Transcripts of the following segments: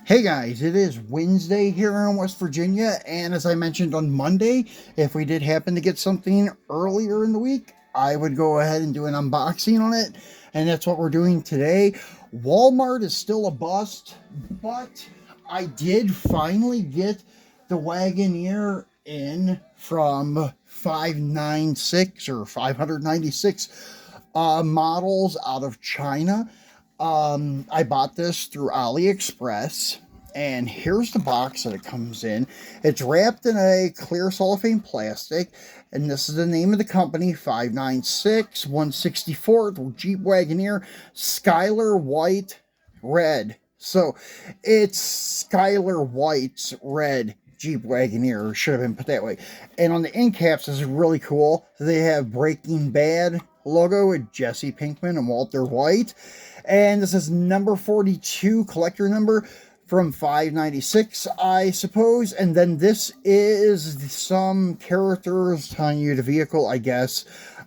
Hey guys, it is Wednesday here in West Virginia, and as I mentioned on Monday, if we did happen to get something earlier in the week, I would go ahead and do an unboxing on it, and that's what we're doing today. Walmart is still a bust, but I did finally get the Wagoneer in from 596 or 596 models out of China. I bought this through AliExpress, and here's the box that it comes in. It's wrapped in a clear cellophane plastic, and this is the name of the company: 596 164th Jeep Wagoneer Skylar White Red. So it's Skylar White's Red Jeep Wagoneer, should have been put that way. And on the end caps, this is really cool. They have Breaking Bad logo with Jesse Pinkman and Walter White. And this is number 42 collector number from 596, I suppose. And then this is some characters telling you the vehicle, I guess.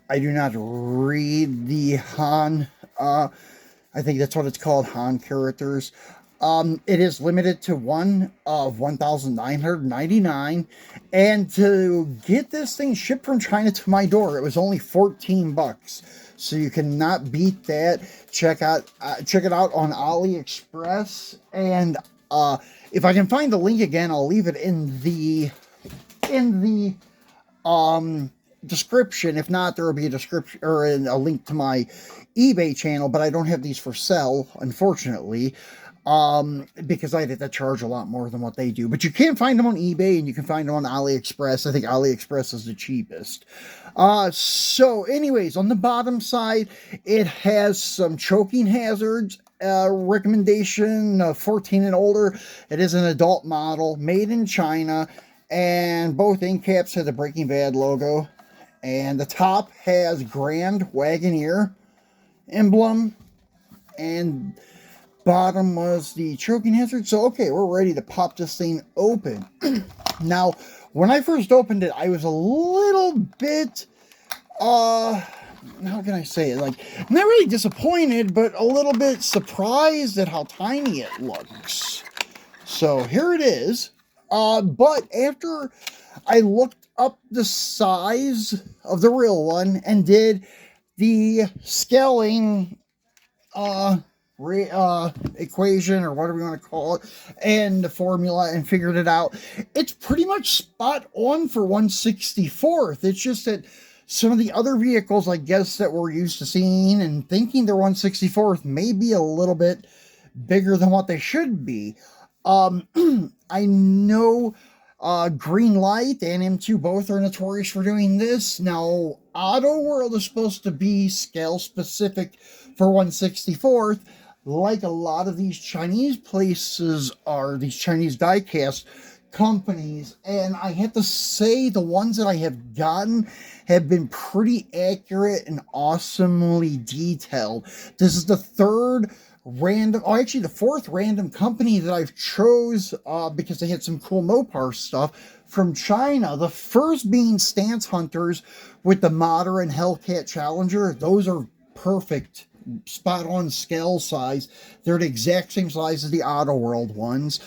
I do not read the Han. I think that's what it's called, Han characters. It is limited to one of 1,999, and to get this thing shipped from China to my door, it was only 14 bucks. So you cannot beat that. Check it out on AliExpress, and if I can find the link again, I'll leave it in the description. If not, there will be a description or a link to my eBay channel, but I don't have these for sale, unfortunately. Because I had to charge a lot more than what they do. But you can find them on eBay, and you can find them on AliExpress. I think AliExpress is the cheapest. So anyways, on the bottom side, it has some choking hazards. Recommendation 14 and older. It is an adult model, made in China, and both end caps have the Breaking Bad logo. And the top has Grand Wagoneer emblem, and bottom was the choking hazard. So okay, we're ready to pop this thing open. Now, when I first opened it, I was a little bit how can I say it, like, not really disappointed, but a little bit surprised at how tiny it looks. So here it is. But after I looked up the size of the real one and did the scaling equation, or whatever you want to call it, and the formula, and figured it out, it's pretty much spot on for 1/64th. It's just that some of the other vehicles, I guess, that we're used to seeing and thinking they're 1/64th may be a little bit bigger than what they should be. I know Green Light and M2 both are notorious for doing this. Now, Auto World is supposed to be scale specific for 1/64th, like a lot of these Chinese places are, these Chinese diecast companies. And I have to say, the ones that I have gotten have been pretty accurate and awesomely detailed. This is the fourth random company that I've chose because they had some cool Mopar stuff from China. The first being Stance Hunters with the Marder and Hellcat Challenger. Those are perfect, spot on scale size. They're the exact same size as the Auto World ones,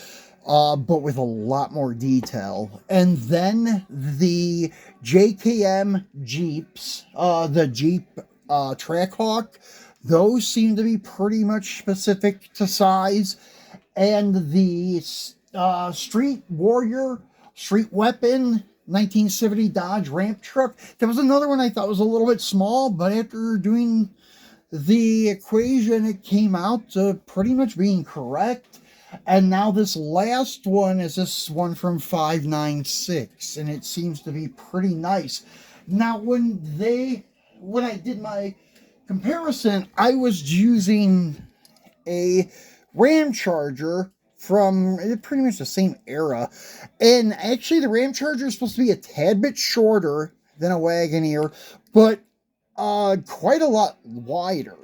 but with a lot more detail. And then the JKM Jeeps, the Jeep Trackhawk, those seem to be pretty much specific to size. And the Street Warrior, Street Weapon 1970 Dodge Ramp Truck, that was another one I thought was a little bit small, but after doing the equation, it came out to pretty much being correct. And now this last one is this one from 596, and it seems to be pretty nice. Now, when I did my comparison, I was using a Ram Charger from pretty much the same era, and actually the Ram Charger is supposed to be a tad bit shorter than a Wagoneer, but quite a lot wider.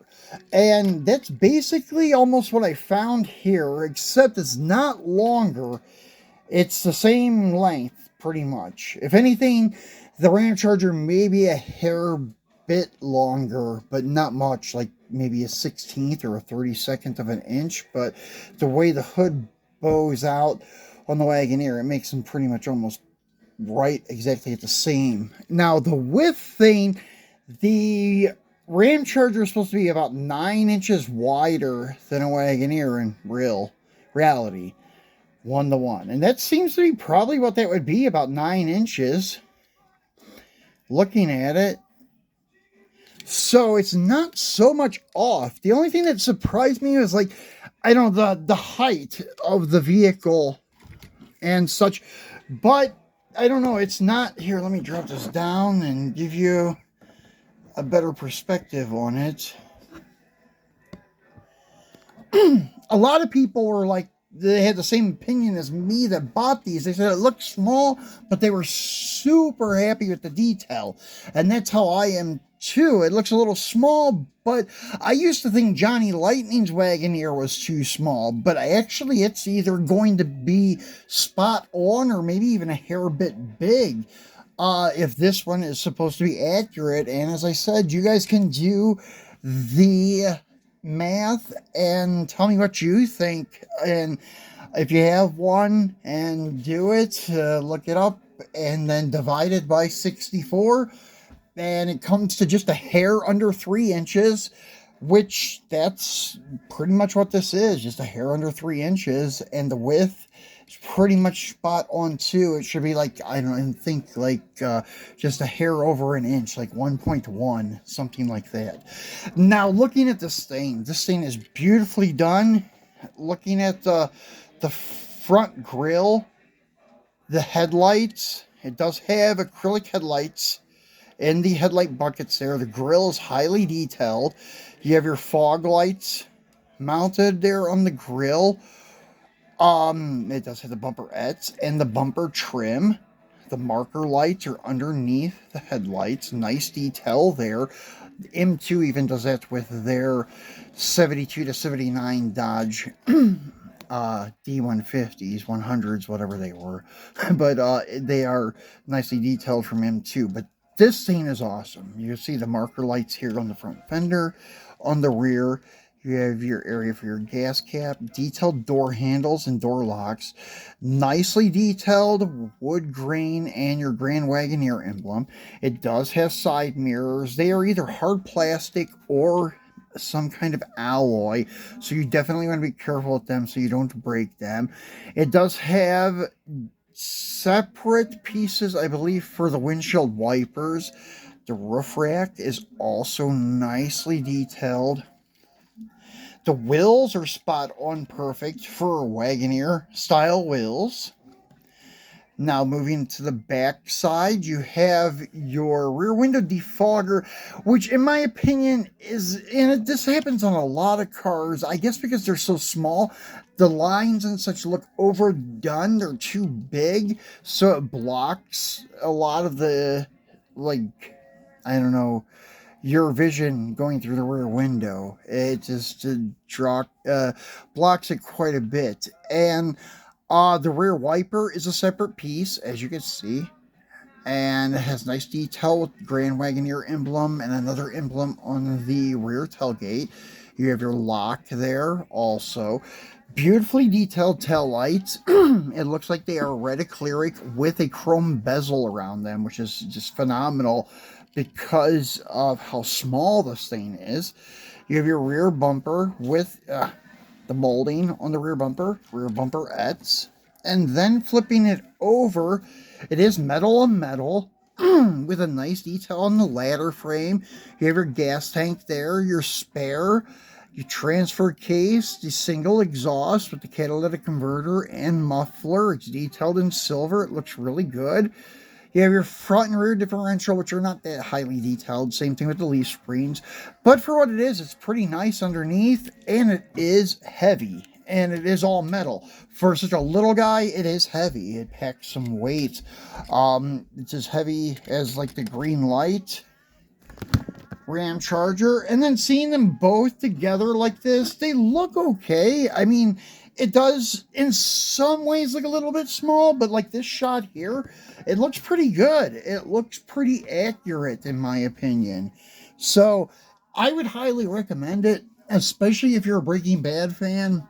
And that's basically almost what I found here, except it's not longer. It's the same length, pretty much. If anything, the Ram Charger may be a hair bit longer, but not much, like maybe a 16th or a 32nd of an inch. But the way the hood bows out on the Wagoneer, it makes them pretty much almost right exactly at the same. Now, the width thing, the Ram Charger is supposed to be about 9 inches wider than a Wagoneer in reality, 1-to-1. And that seems to be probably what that would be, about 9 inches. Looking at it, so it's not so much off. The only thing that surprised me was, like, I don't know, the height of the vehicle and such. But I don't know, it's not here. Let me drop this down and give you a better perspective on it. A lot of people were like, they had the same opinion as me that bought these. They said it looked small, but they were super happy with the detail. And that's how I am too. It looks a little small, but I used to think Johnny Lightning's Wagoneer was too small. But actually, it's either going to be spot on or maybe even a hair bit big. If this one is supposed to be accurate. And as I said, you guys can do the math and tell me what you think. And if you have one, and do it, look it up and then divide it by 64, and it comes to just a hair under 3 inches, which that's pretty much what this is, just a hair under 3 inches. And the width is pretty much spot on too. It should be like, I don't even think, like just a hair over an inch, like 1.1, something like that. Now, looking at this thing is beautifully done. Looking at the front grille, the headlights, it does have acrylic headlights in the headlight buckets there. The grille is highly detailed. You have your fog lights mounted there on the grille. It does have the bumperettes and the bumper trim. The marker lights are underneath the headlights. Nice detail there. The M2 even does that with their 72 to 79 Dodge D150s, 100s, whatever they were. But they are nicely detailed from M2. But this thing is awesome. You see the marker lights here on the front fender. On the rear, you have your area for your gas cap, detailed door handles and door locks, nicely detailed wood grain, and your Grand Wagoneer emblem. It does have side mirrors. They are either hard plastic or some kind of alloy, so you definitely want to be careful with them so you don't break them. It does have separate pieces, I believe, for the windshield wipers. The roof rack is also nicely detailed. The wheels are spot on perfect for Wagoneer style wheels. Now, moving to the back side, you have your rear window defogger, which in my opinion is, and this happens on a lot of cars, I guess because they're so small, the lines and such look overdone, they're too big, so it blocks a lot of the, like, I don't know, your vision going through the rear window. It just blocks it quite a bit. And the rear wiper is a separate piece, as you can see, and it has nice detail with Grand Wagoneer emblem and another emblem on the rear tailgate. You have your lock there also. Beautifully detailed tail lights. It looks like they are red acrylic with a chrome bezel around them, which is just phenomenal because of how small this thing is. You have your rear bumper with the molding on the rear bumperettes, and then flipping it over, it is metal on metal with a nice detail on the ladder frame. You have your gas tank there, your spare, your transfer case, the single exhaust with the catalytic converter and muffler. It's detailed in silver. It looks really good. You have your front and rear differential, which are not that highly detailed. Same thing with the leaf springs. But for what it is, it's pretty nice underneath, and it is heavy. And it is all metal. For such a little guy, it is heavy. It packs some weight. It's as heavy as, like, the green light Ram Charger. And then seeing them both together like this, they look okay. I mean, it does in some ways look a little bit small, but like this shot here, it looks pretty good. It looks pretty accurate in my opinion. So I would highly recommend it, especially if you're a Breaking Bad fan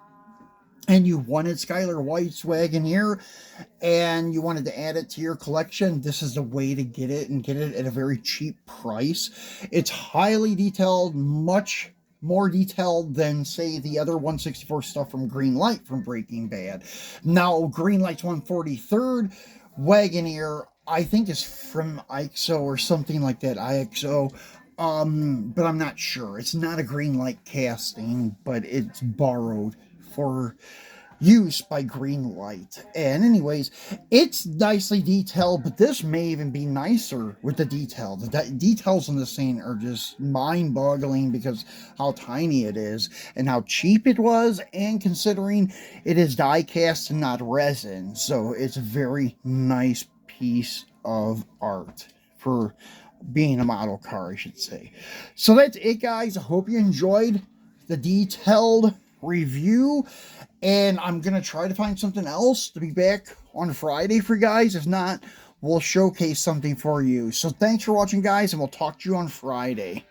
and you wanted Skylar White's Wagoneer and you wanted to add it to your collection. This is the way to get it, and get it at a very cheap price. It's highly detailed, much more detailed than, say, the other 164 stuff from Green Light from Breaking Bad. Now, Green Light's 143rd Wagoneer, I think, is from IXO or something like that, IXO. But I'm not sure. It's not a Green Light casting, but it's borrowed for use by Green Light. And anyways, it's nicely detailed, but this may even be nicer with the detail. The details in this scene are just mind-boggling because how tiny it is and how cheap it was, and considering it is die-cast and not resin. So it's a very nice piece of art for being a model car, I should say. So that's it, guys. I hope you enjoyed the detailed review, and I'm gonna try to find something else to be back on Friday for you guys. If not, we'll showcase something for you. So thanks for watching, guys, and we'll talk to you on Friday.